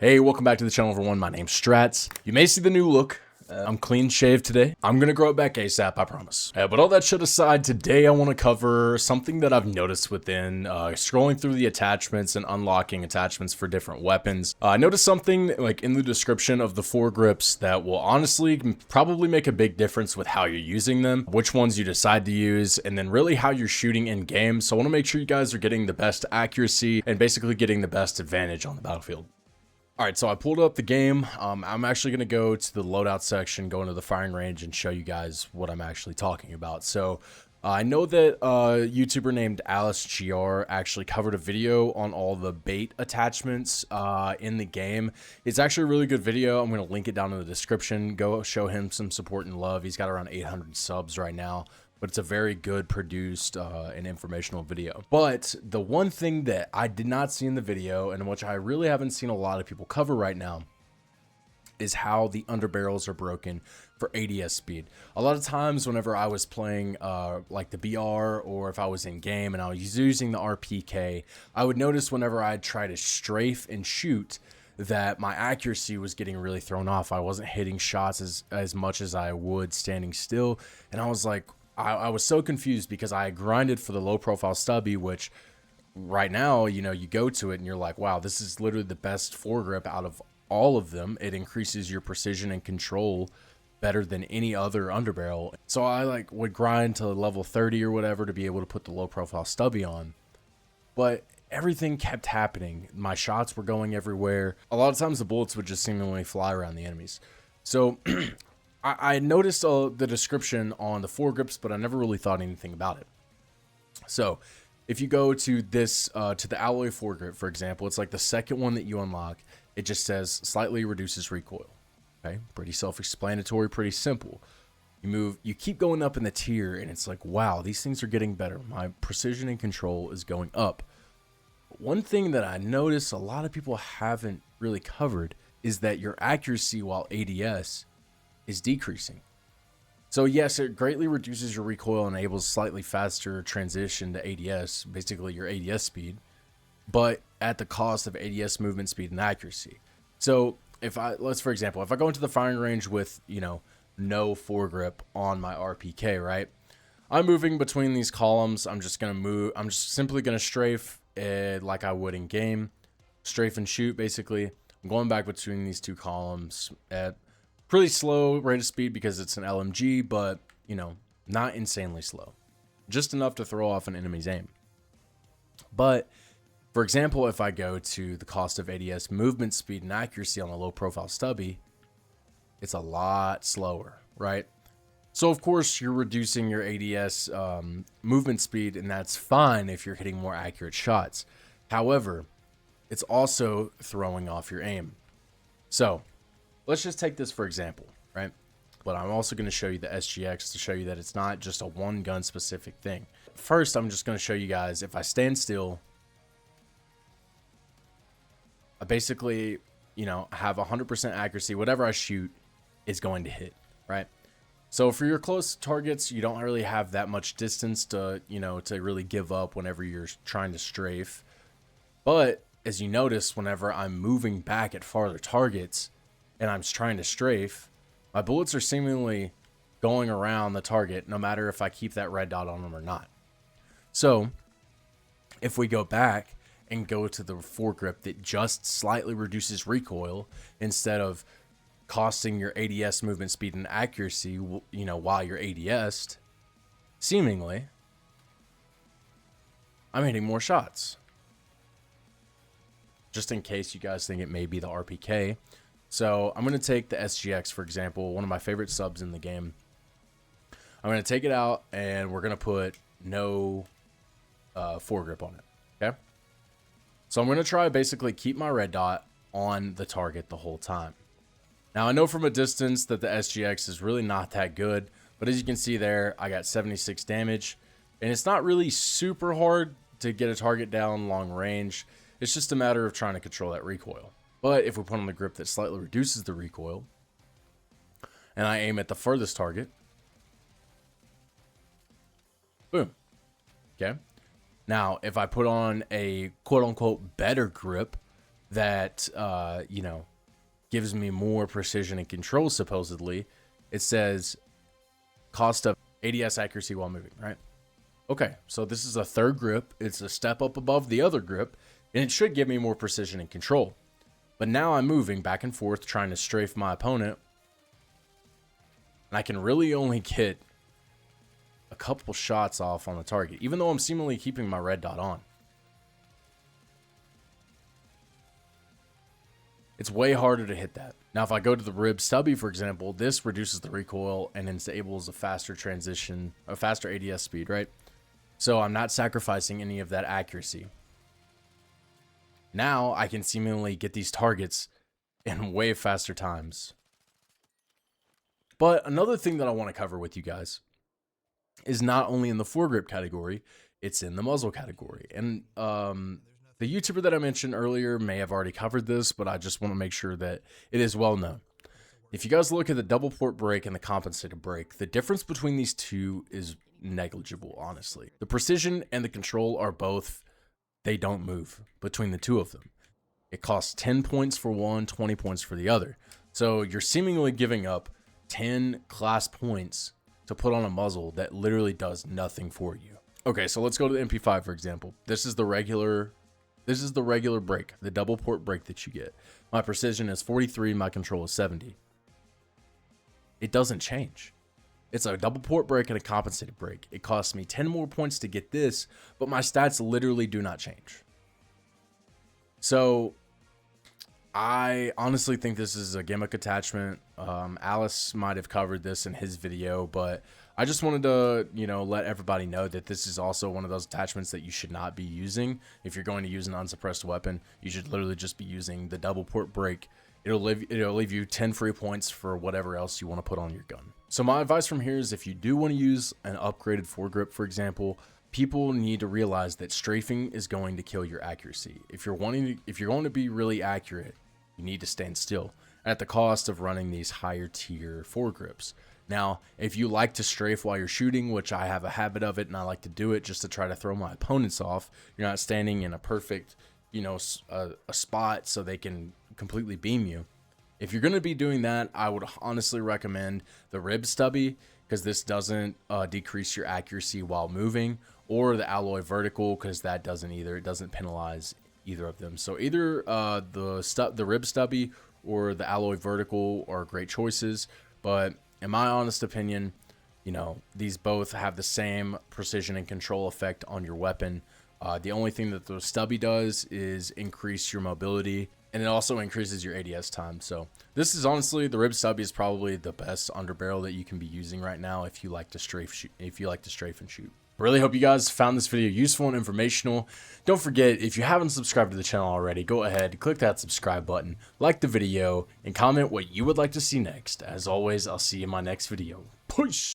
Hey, welcome back to the channel, everyone. My name's Strats. You may see the new look. I'm clean shaved today. I'm gonna grow it back ASAP, I promise. But all that shit aside, today I want to cover something that I've noticed within scrolling through the attachments and unlocking attachments for different weapons. I noticed something like in the description of the foregrips that will honestly probably make a big difference with how you're using them, which ones you decide to use, and then really how you're shooting in game. So I want to make sure you guys are getting the best accuracy and basically getting the best advantage on the battlefield. Alright, so I pulled up the game. I'm actually going to go to the loadout section, go into the firing range, and show you guys what I'm actually talking about. So, I know that a YouTuber named AlessGR actually covered a video on all the bait attachments in the game. It's actually a really good video. I'm going to link it down in the description. Go show him some support and love. He's got around 800 subs right now. But it's a very good produced and informational video. But the one thing that I did not see in the video, and which I really haven't seen a lot of people cover right now, is how the underbarrels are broken for ADS speed. A lot of times whenever I was playing like the BR, or if I was in game and I was using the RPK, I would notice whenever I'd try to strafe and shoot that my accuracy was getting really thrown off. I wasn't hitting shots as much as I would standing still, and I was like, I was so confused because I grinded for the low profile stubby, which right now, you know, you go to it and you're like, wow, this is literally the best foregrip out of all of them. It increases your precision and control better than any other underbarrel. So I like would grind to level 30 or whatever to be able to put the low profile stubby on. But everything kept happening. My shots were going everywhere. A lot of times the bullets would just seemingly fly around the enemies. So I noticed the description on the foregrips, but I never really thought anything about it. So if you go to this, to the alloy foregrip, for example, it's like the second one that you unlock. It just says slightly reduces recoil. Okay, pretty self-explanatory, pretty simple. You keep going up in the tier, and it's like, wow, these things are getting better. My precision and control is going up. But one thing that I noticed a lot of people haven't really covered is that your accuracy while ADS is decreasing. So yes, it greatly reduces your recoil and enables slightly faster transition to ADS, basically your ADS speed, but at the cost of ADS movement speed and accuracy. So for example, if I go into the firing range with, you know, no foregrip on my RPK, right? I'm moving between these columns. I'm just simply gonna strafe like I would in game, strafe and shoot basically. I'm going back between these two columns at pretty slow rate of speed because it's an LMG, but, you know, not insanely slow. Just enough to throw off an enemy's aim. But, for example, if I go to the cost of ADS movement speed and accuracy on a low profile stubby, it's a lot slower, right? So, of course, you're reducing your ADS movement speed, and that's fine if you're hitting more accurate shots. However, it's also throwing off your aim. So, let's just take this for example, right? But I'm also going to show you the SGX to show you that it's not just a one gun specific thing. First, I'm just going to show you guys if I stand still, I basically, you know, have 100% accuracy. Whatever I shoot is going to hit, right? So for your close targets, you don't really have that much distance to, you know, to really give up whenever you're trying to strafe. But as you notice, whenever I'm moving back at farther targets, and I'm trying to strafe, my bullets are seemingly going around the target no matter if I keep that red dot on them or not. So if we go back and go to the foregrip that just slightly reduces recoil instead of costing your ADS movement speed and accuracy, you know, while you're ADS'd, seemingly, I'm hitting more shots. Just in case you guys think it may be the RPK. So I'm going to take the SGX, for example, one of my favorite subs in the game. I'm going to take it out, and we're going to put no foregrip on it, okay? So I'm going to try basically keep my red dot on the target the whole time. Now, I know from a distance that the SGX is really not that good, but as you can see there, I got 76 damage, and it's not really super hard to get a target down long range. It's just a matter of trying to control that recoil. But if we put on the grip that slightly reduces the recoil, and I aim at the furthest target, boom, okay? Now, if I put on a quote-unquote better grip, that, you know, gives me more precision and control, supposedly. It says cost of ADS accuracy while moving, right? Okay, so this is a third grip. It's a step up above the other grip, and it should give me more precision and control. But now I'm moving back and forth trying to strafe my opponent, and I can really only get a couple shots off on the target, even though I'm seemingly keeping my red dot on. It's way harder to hit that. Now, if I go to the rib stubby, for example, this reduces the recoil and enables a faster transition, a faster ADS speed, right? So I'm not sacrificing any of that accuracy. Now I can seemingly get these targets in way faster times. But another thing that I want to cover with you guys is not only in the foregrip category, it's in the muzzle category. And the YouTuber that I mentioned earlier may have already covered this, but I just want to make sure that it is well known. If you guys look at the double port brake and the compensated brake, the difference between these two is negligible, honestly. The precision and the control are both, they don't move between the two of them. It costs 10 points for one, 20 points for the other. So you're seemingly giving up 10 class points to put on a muzzle that literally does nothing for you. Okay, so let's go to the MP5, for example. This is the regular brake, the double port brake that you get. My precision is 43, my control is 70. It doesn't change. It's a double port brake and a compensated brake. It costs me 10 more points to get this, but my stats literally do not change. So I honestly think this is a gimmick attachment. Alice might have covered this in his video, but I just wanted to, you know, let everybody know that this is also one of those attachments that you should not be using. If you're going to use an unsuppressed weapon, you should literally just be using the double port brake. It'll leave you 10 free points for whatever else you want to put on your gun. So my advice from here is, if you do want to use an upgraded foregrip, for example, people need to realize that strafing is going to kill your accuracy. If you're going to be really accurate, you need to stand still at the cost of running these higher tier foregrips. Now, if you like to strafe while you're shooting, which I have a habit of it and I like to do it just to try to throw my opponents off, you're not standing in a perfect, you know, a spot so they can completely beam you. If you're going to be doing that, I would honestly recommend the rib stubby, because this doesn't decrease your accuracy while moving, or the alloy vertical, because that doesn't either. It doesn't penalize either of them. So either the rib stubby or the alloy vertical are great choices, but in my honest opinion, you know, these both have the same precision and control effect on your weapon. The only thing that the stubby does is increase your mobility, and it also increases your ADS time. So this is honestly, the rib stubby is probably the best underbarrel that you can be using right now if you like to strafe and shoot. I really hope you guys found this video useful and informational. Don't forget, if you haven't subscribed to the channel already, go ahead, click that subscribe button, like the video, and comment what you would like to see next. As always, I'll see you in my next video. Peace!